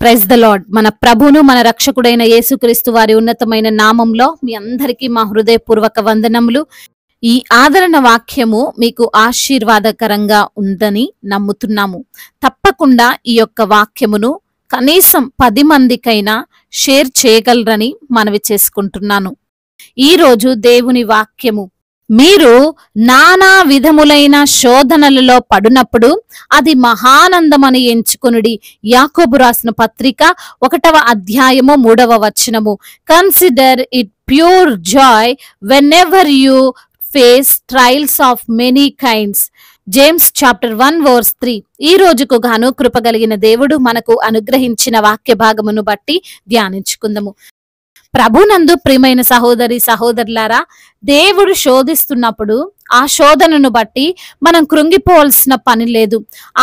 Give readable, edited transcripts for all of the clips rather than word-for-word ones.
Praise the lord. మన ప్రభువును మన రక్షకుడైన యేసుక్రీస్తు వారి ఉన్నతమైన నామంలో మీ అందరికీ మా హృదయపూర్వక వందనములు. ఈ ఆదరణ వాక్యము మీకు ఆశీర్వాదకరంగా ఉందని నమ్ముతున్నాము. తప్పకుండా ఈ యొక్క వాక్యమును కనీసం 10 మందికైనా షేర్ చేయగలరని మనవి చేసుకుంటున్నాను. ఈరోజు దేవుని వాక్యము, మీరు నానా విధములైన శోధనలలో పడినప్పుడు అది మహానందమని ఎంచుకొనుడి. యాకోబు రాసిన పత్రిక 1వ అధ్యాయము 3వ వచనము. Consider it pure joy whenever you face trials of many kinds. James chapter 1 verse 3. ఈ రోజుకు గాను కృపగలిగిన దేవుడు మనకు అనుగ్రహించిన వాక్య భాగమును బట్టి ధ్యానించుకుందాము. ప్రభునందు ప్రియమైన సహోదరి సహోదరులారా, దేవుడు శోధిస్తున్నప్పుడు ఆ శోధనను బట్టి మనం కృంగిపోవాల్సిన పని లేదు.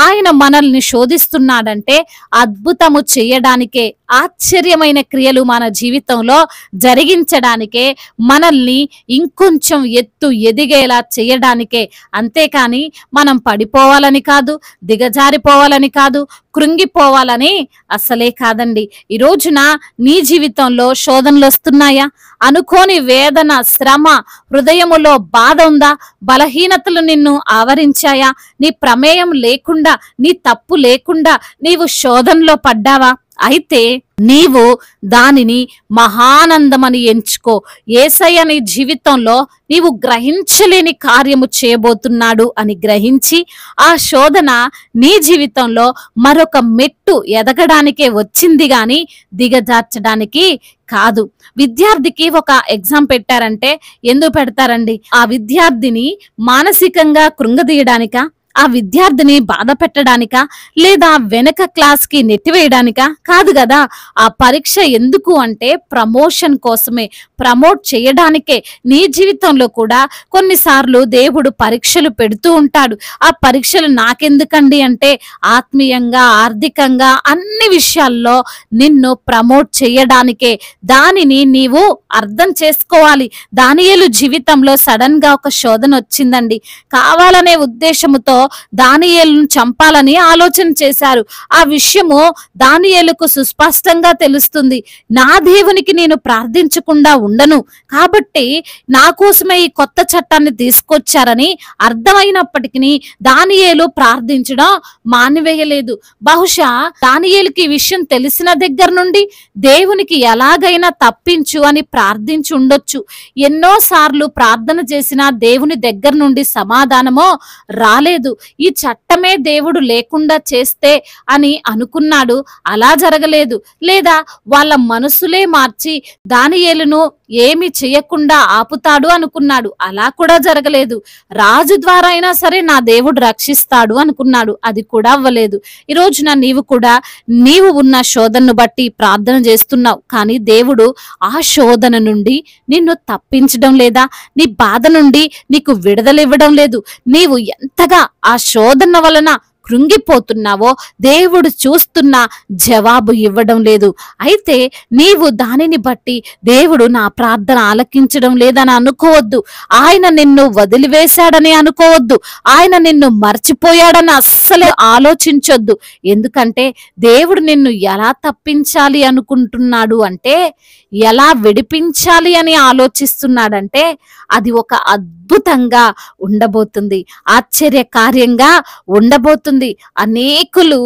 ఆయన మనల్ని శోధిస్తున్నాడంటే అద్భుతము చేయడానికే, ఆశ్చర్యమైన క్రియలు మన జీవితంలో జరిగించడానికే, మనల్ని ఇంకొంచెం ఎదిగేలా చేయడానికే. అంతేకాని మనం పడిపోవాలని కాదు, దిగజారిపోవాలని కాదు, కృంగిపోవాలని అసలే కాదండి. ఈ రోజున నీ జీవితంలో శోధనలు వస్తున్నాయా? అనుకోని వేదన, శ్రమ, హృదయములో బాధ ఉందా? బలహీనతలు నిన్ను ఆవరించాయా? నీ ప్రమేయం లేకుండా, నీ తప్పు లేకుండా నీవు శోధనలో పడ్డావా? అయితే నీవు దానిని మహానందమని ఎంచుకో. యేసయ్య నీ జీవితంలో నీవు గ్రహించలేని కార్యము చేయబోతున్నాడు అని గ్రహించి, ఆ శోధన నీ జీవితంలో మరొక మెట్టు ఎదగడానికే వచ్చింది గాని దిగజార్చడానికి కాదు. విద్యార్థికి ఒక ఎగ్జామ్ పెట్టారంటే ఎందుకు పెడతారండి? ఆ విద్యార్థిని మానసికంగా కృంగదీయడానికా? ఆ విద్యార్థిని బాధ పెట్టడానికా? లేదా వెనక క్లాస్ కి నెట్టివేయడానికా? కాదు కదా. ఆ పరీక్ష ఎందుకు అంటే ప్రమోషన్ కోసమే, ప్రమోట్ చేయడానికే. నీ జీవితంలో కూడా కొన్నిసార్లు దేవుడు పరీక్షలు పెడుతూ ఉంటాడు. ఆ పరీక్షలు నాకెందుకండి అంటే ఆత్మీయంగా, ఆర్థికంగా, అన్ని విషయాల్లో నిన్ను ప్రమోట్ చేయడానికే. దానిని నీవు అర్థం చేసుకోవాలి. దానియేలు జీవితంలో సడన్ గా ఒక శోధన వచ్చిందండి. కావాలనే ఉద్దేశముతో దానియేలును చంపాలని ఆలోచన చేశారు. ఆ విషయము దానియేలుకు సుస్పష్టంగా తెలుస్తుంది. నా దేవునికి నేను ప్రార్థించకుండా ఉండను, కాబట్టి నా కోసమే ఈ కొత్త చట్టాన్ని తీసుకొచ్చారని అర్థమైనప్పటికీ దానియేలు ప్రార్థించడం మానివేయలేదు. బహుశా దానియేలుకి ఈ విషయం తెలిసిన దగ్గర నుండి దేవునికి ఎలాగైనా తప్పించు అని ప్రార్థించి ఉండొచ్చు. ఎన్నోసార్లు ప్రార్థన చేసినా దేవుని దగ్గర నుండి సమాధానమో రాలేదు. ఈ చట్టమే దేవుడు లేకుండా చేస్తే అని అనుకున్నాడు, అలా జరగలేదు. లేదా వాళ్ళ మనసులే మార్చి దానియేలును ఏమి చేయకుండా ఆపుతాడు అనుకున్నాడు, అలా కూడా జరగలేదు. రాజు ద్వారా అయినా సరే నా దేవుడు రక్షిస్తాడు అనుకున్నాడు, అది కూడా అవ్వలేదు. ఈ రోజున నీవు కూడా నీవు ఉన్న శోధనను బట్టి ప్రార్థన చేస్తున్నావు, కానీ దేవుడు ఆ శోధన నుండి నిన్ను తప్పించడం లేదా? నీ బాధ నుండి నీకు విడుదలివ్వడం లేదు. నీవు ఎంతగా ఆ శోధన వలన కృంగిపోతున్నావో దేవుడు చూస్తున్నా జవాబు ఇవ్వడం లేదు. అయితే నీవు దానిని బట్టి దేవుడు నా ప్రార్థన ఆలకించడం లేదని అనుకోవద్దు. ఆయన నిన్ను వదిలివేశాడని అనుకోవద్దు. ఆయన నిన్ను మర్చిపోయాడని అస్సలు ఆలోచించొద్దు. ఎందుకంటే దేవుడు నిన్ను ఎలా తప్పించాలి అనుకుంటున్నాడు అంటే, ఎలా విడిపించాలి అని ఆలోచిస్తున్నాడంటే అది ఒక అద్భుతంగా ఉండబోతుంది, ఆశ్చర్యకార్యంగా ఉండబోతుంది. అనేకులు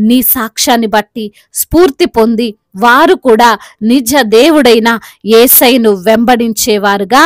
నీ సాక్ష్యాన్ని బట్టి స్ఫూర్తి పొంది వారు కూడా నిజ దేవుడైన యేసయ్యను వెంబడించేవారుగా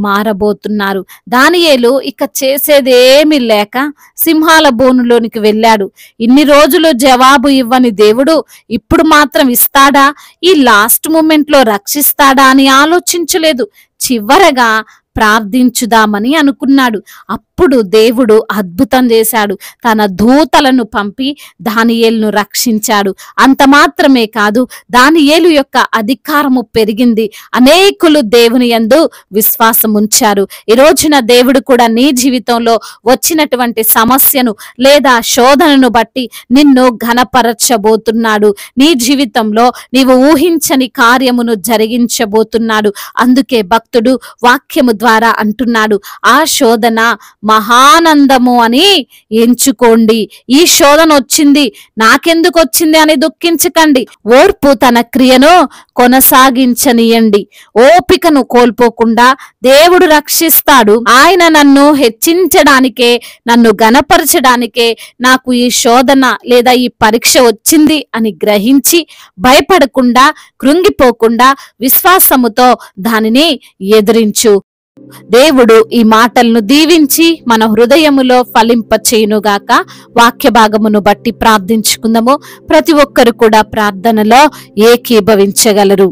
మారబోతున్నారు. దానియేలు ఇక చేసేదేమీ లేక సింహాల బోనులోనికి వెళ్ళాడు. ఇన్ని రోజులు జవాబు ఇవ్వని దేవుడు ఇప్పుడు మాత్రం ఇస్తాడా? ఈ లాస్ట్ మూమెంట్ లో రక్షిస్తాడా అని ఆలోచించలేదు. చివరగా ప్రార్థించుదామని అనుకున్నాడు. అప్పుడు దేవుడు అద్భుతం చేశాడు. తన దూతలను పంపి దానియేలును రక్షించాడు. అంత మాత్రమే కాదు, దానియేలు యొక్క అధికారము పెరిగింది. అనేకులు దేవుని యందు విశ్వాసం ఉంచారు. ఈ రోజున దేవుడు కూడా నీ జీవితంలో వచ్చినటువంటి సమస్యను లేదా శోధనను బట్టి నిన్ను ఘనపరచబోతున్నాడు. నీ జీవితంలో నీవు ఊహించని కార్యమును జరిగించబోతున్నాడు. అందుకే భక్తుడు వాక్యము ద్వారా అంటున్నాడు, ఆ శోధన మహానందము అని ఎంచుకోండి. ఈ శోధన వచ్చింది, నాకెందుకు వచ్చింది అని దుఃఖించకండి. ఓర్పు తన క్రియను కొనసాగించనియండి. ఓపికను కోల్పోకుండా దేవుడు రక్షిస్తాడు. ఆయన నన్ను హెచ్చించడానికే, నన్ను గణపరచడానికే నాకు ఈ శోధన లేదా ఈ పరీక్ష వచ్చింది అని గ్రహించి భయపడకుండా, కృంగిపోకుండా విశ్వాసముతో దానిని ఎదిరించు. దేవుడు ఈ మాటలను దీవించి మన హృదయములో ఫలింప చేయునుగాక. వాక్య భాగమును బట్టి ప్రార్థించుకుందాము. ప్రతి ఒక్కరు కూడా ప్రార్థనలో ఏకీభవించగలరు.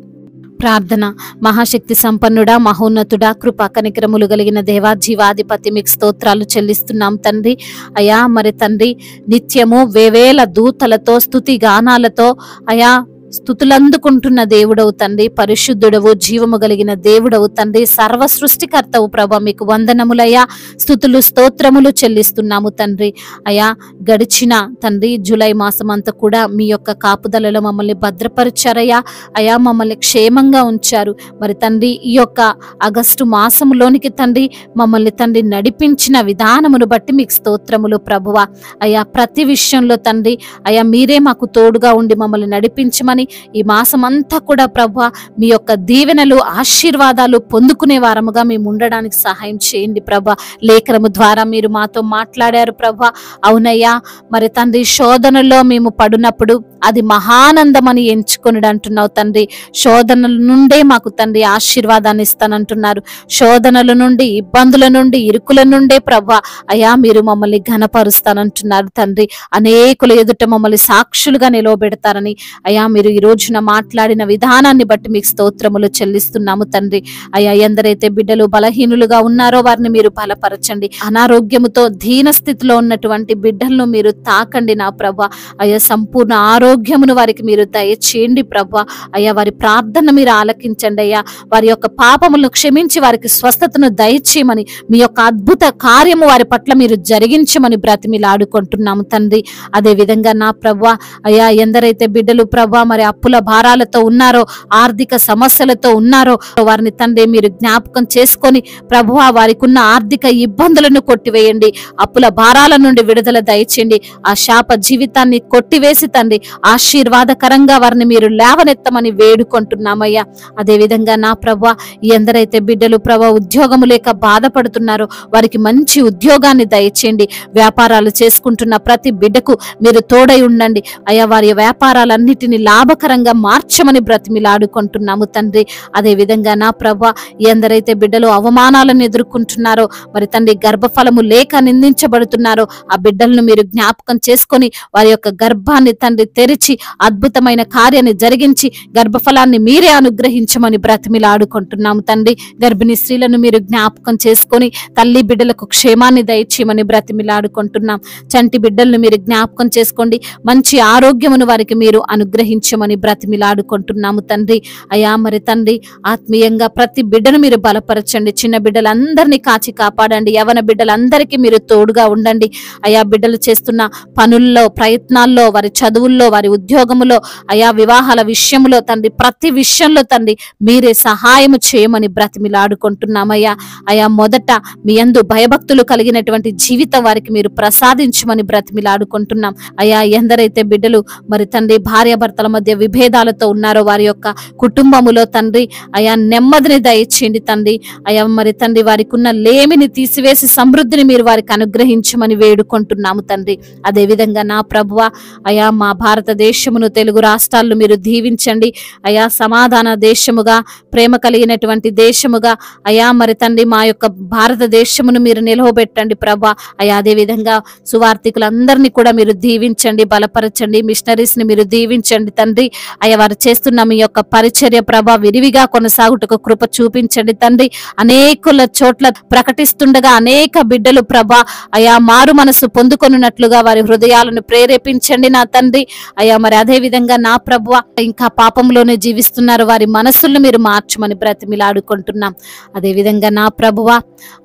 ప్రార్థన. మహాశక్తి సంపన్నుడా, మహోన్నతుడా, కృపా కనికరములు కలిగిన దేవా, జీవాధిపతి, మీకు స్తోత్రాలు చెల్లిస్తున్నాం తండ్రి. అయా మరి తండ్రి, నిత్యము వేవేల దూతలతో స్తుతి గానాలతో అయా స్తుతులందుకుంటున్న దేవుడవు తండ్రి, పరిశుద్ధుడవు, జీవము కలిగిన దేవుడవు తండ్రి, సర్వ సృష్టికర్తవు ప్రభా, మీకు వందనములయ్యా, స్తుతులు స్తోత్రములు చెల్లిస్తున్నాము తండ్రి. అయా గడిచిన తండ్రి జూలై మాసం అంతా కూడా మీ యొక్క కాపుదలలో మమ్మల్ని భద్రపరిచారయ్యా. అయా మమ్మల్ని క్షేమంగా ఉంచారు. మరి తండ్రి ఈ యొక్క ఆగస్టు మాసంలోనికి తండ్రి మమ్మల్ని తండ్రి నడిపించిన విధానమును బట్టి మీకు స్తోత్రములు ప్రభువా. అయా ప్రతి విషయంలో తండ్రి అయా మీరే మాకు తోడుగా ఉండి మమ్మల్ని నడిపించమని ఈ మాసం అంతా కూడా ప్రభువా మీ యొక్క దీవెనలు, ఆశీర్వాదాలు పొందుకునే వారముగా మేము ఉండడానికి సహాయం చేయండి ప్రభా. లేఖనము ద్వారా మీరు మాతో మాట్లాడారు ప్రభా. అవునయ్యా మరి తండ్రి, శోధనలో మేము పడినప్పుడు అది మహానందమని ఎంచుకొనుడు అంటున్నావు తండ్రి. శోధనల నుండే మాకు తండ్రి ఆశీర్వాదాన్ని ఇస్తానంటున్నారు. శోధనల నుండి, ఇబ్బందుల నుండి, ఇరుకుల నుండే ప్రభా అయా మీరు మమ్మల్ని ఘనపరుస్తానంటున్నారు తండ్రి. అనేకుల ఎదుట మమ్మల్ని సాక్షులుగా నిలవబెడతారని అయా మీరు ఈ రోజున మాట్లాడిన విధానాన్ని బట్టి మీకు స్తోత్రములు చెల్లిస్తున్నాము తండ్రి. అయా ఎందరైతే బిడ్డలు బలహీనులుగా ఉన్నారో వారిని మీరు బలపరచండి. అనారోగ్యముతో దీన స్థితిలో ఉన్నటువంటి బిడ్డలను మీరు తాకండి నా ప్రభా. అయా సంపూర్ణ ఆరోగ్యమును వారికి మీరు దయచేయండి ప్రభా. అయ్యా వారి ప్రార్థన మీరు ఆలకించండి అయ్యా. వారి యొక్క పాపములను క్షమించి వారికి స్వస్థతను దయచేయమని, మీ యొక్క అద్భుత కార్యము వారి పట్ల మీరు జరిగించమని బ్రతిమిలాడుకుంటున్నాము తండ్రి. అదే విధంగా నా ప్రభా అయ్యా ఎందరైతే బిడ్డలు ప్రభా మరి అప్పుల భారాలతో ఉన్నారో, ఆర్థిక సమస్యలతో ఉన్నారో వారిని తండ్రి మీరు జ్ఞాపకం చేసుకొని ప్రభువా వారికి ఉన్న ఆర్థిక ఇబ్బందులను కొట్టివేయండి. అప్పుల భారాల నుండి విడుదల దయచేయండి. ఆ శాప జీవితాన్ని కొట్టివేసి తండ్రి ఆశీర్వాదకరంగా వారిని మీరు లేవనెత్తమని వేడుకుంటున్నామయ్యా. అదే విధంగా నా ప్రభా ఎందరైతే బిడ్డలు ప్రభా ఉద్యోగము లేక బాధపడుతున్నారో వారికి మంచి ఉద్యోగాన్ని దయచేయండి. వ్యాపారాలు చేసుకుంటున్న ప్రతి బిడ్డకు మీరు తోడై ఉండండి అయ్యా. వారి వ్యాపారాలన్నిటిని లాభకరంగా మార్చమని బ్రతిమిలాడుకుంటున్నాము తండ్రి. అదే విధంగా నా ప్రభా ఎందరైతే బిడ్డలు అవమానాలను ఎదుర్కొంటున్నారో, మరి తండ్రి గర్భఫలము లేక నిందించబడుతున్నారో ఆ బిడ్డలను మీరు జ్ఞాపకం చేసుకొని వారి యొక్క గర్భాన్ని తండ్రి తెరిచి అద్భుతమైన కార్యాన్ని జరిగించి గర్భఫలాన్ని మీరే అనుగ్రహించమని బ్రతిమిలాడుకుంటున్నాము తండ్రి. గర్భిణీ స్త్రీలను మీరు జ్ఞాపకం చేసుకొని తల్లి బిడ్డలకు క్షేమాన్ని దయచేయమని బ్రతిమిలాడుకుంటున్నాం. చంటి బిడ్డలను మీరు జ్ఞాపకం చేసుకోండి. మంచి ఆరోగ్యమును వారికి మీరు అనుగ్రహించమని బ్రతిమిలాడుకుంటున్నాము తండ్రి. అయా మరి తండ్రి ఆత్మీయంగా ప్రతి బిడ్డను మీరు బలపరచండి. చిన్న బిడ్డలందరినీ కాచి కాపాడండి. యవన బిడ్డలందరికీ మీరు తోడుగా ఉండండి అయా. బిడ్డలు చేస్తున్న పనుల్లో, ప్రయత్నాల్లో, వారి చదువుల్లో, వారి ఉద్యోగములో అయా, వివాహాల విషయంలో తండ్రి ప్రతి విషయంలో తండ్రి మీరే సహాయము చేయమని బ్రతిమిలాడుకుంటున్నామయ్యా. అయా మొదట మీ యందు భయభక్తులు కలిగినటువంటి జీవితం వారికి మీరు ప్రసాదించమని బ్రతిమిలాడుకుంటున్నాం అయా. ఎందరైతే బిడ్డలు మరి తండ్రి భార్యాభర్తల మధ్య విభేదాలతో ఉన్నారో వారి యొక్క కుటుంబములో తండ్రి అయా నెమ్మదిని దయచేయండి తండ్రి. అయా మరి తండ్రి వారికి ఉన్న లేమిని తీసివేసి సమృద్ధిని మీరు వారికి అనుగ్రహించమని వేడుకుంటున్నాము తండ్రి. అదే విధంగా నా ప్రభువా అయా మా భారతదేశమును, తెలుగు రాష్ట్రాలను మీరు దీవించండి అయా. సమాధాన దేశముగా, ప్రేమ కలిగినటువంటి దేశముగా అయా మరి తండ్రి మా యొక్క భారతదేశమును మీరు నిలవబెట్టండి ప్రభా అయా. అదే విధంగా సువార్థికులందరినీ కూడా మీరు దీవించండి, బలపరచండి. మిషనరీస్ ని మీరు దీవించండి తండ్రి అయ్యా. వారు చేస్తున్న మీ యొక్క పరిచర్య ప్రభా విరివిగా కొనసాగుటకు కృప చూపించండి తండ్రి. అనేకుల చోట్ల ప్రకటిస్తుండగా అనేక బిడ్డలు ప్రభా అయా మారు మనసు పొందుకొనున్నట్లుగా వారి హృదయాలను ప్రేరేపించండి నా తండ్రి అయా. మరి అదే విధంగా నా ప్రభువా ఇంకా పాపంలోనే జీవిస్తున్నారు, వారి మనసులను మీరు మార్చమని బ్రతిమిలాడుకుంటున్నాం. అదే విధంగా నా ప్రభువా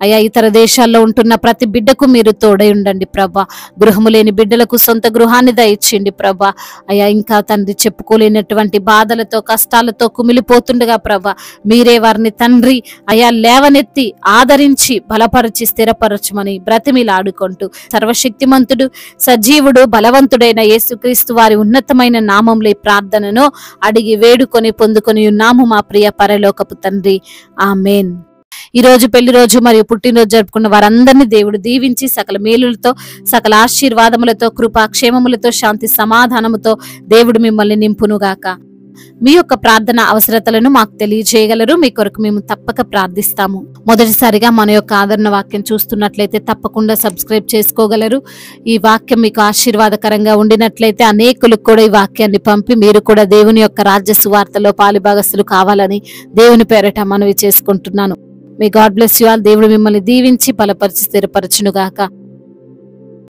అయా ఇతర దేశాల్లో ఉంటున్న ప్రతి బిడ్డకు మీరు తోడై ఉండండి ప్రభా. గృహము లేని బిడ్డలకు సొంత గృహాన్ని దయచేయండి ప్రభా అయా. ఇంకా తండ్రి చెప్పుకోలేనటువంటి బాధలతో కష్టాలతో కుమిలిపోతుండగా ప్రభా మీరే వారిని తండ్రి అయా లేవనెత్తి ఆదరించి బలపరిచి స్థిరపరచమని బ్రతిమిలాడుకుంటూ సర్వశక్తిమంతుడు సజీవుడు బలవంతుడైన యేసుక్రీస్తు వారి ఉన్నతమైన నామంలో ఈ ప్రార్థనను అడిగి వేడుకొని పొందుకొని ఉన్నాము మా ప్రియ పరలోకపు తండ్రి. ఆమేన్. ఈ రోజు పెళ్లి రోజు మరియు పుట్టినరోజు జరుపుకున్న వారందరినీ దేవుడు దీవించి సకల మేలులతో సకల ఆశీర్వాదములతో కృపా క్షేమములతో శాంతి సమాధానముతో దేవుడు మిమ్మల్ని నింపునుగాక. మీ యొక్క ప్రార్థన అవసరతలను మాకు తెలియజేయగలరు. మీ కొరకు మేము తప్పక ప్రార్థిస్తాము. మొదటిసారిగా మన యొక్క ఆదరణ వాక్యం చూస్తున్నట్లయితే తప్పకుండా సబ్స్క్రైబ్ చేసుకోగలరు. ఈ వాక్యం మీకు ఆశీర్వాదకరంగా ఉండినట్లయితే అనేకులకు కూడా ఈ వాక్యాన్ని పంపి మీరు కూడా దేవుని యొక్క రాజ్య సువార్తలో పాలుభాగస్తులు కావాలని దేవుని పేరట మనవి చేసుకుంటున్నాను. May God bless you all. దేవుడు మిమ్మల్ని దీవించి బలపరిచి స్థిరపరచునుగాక.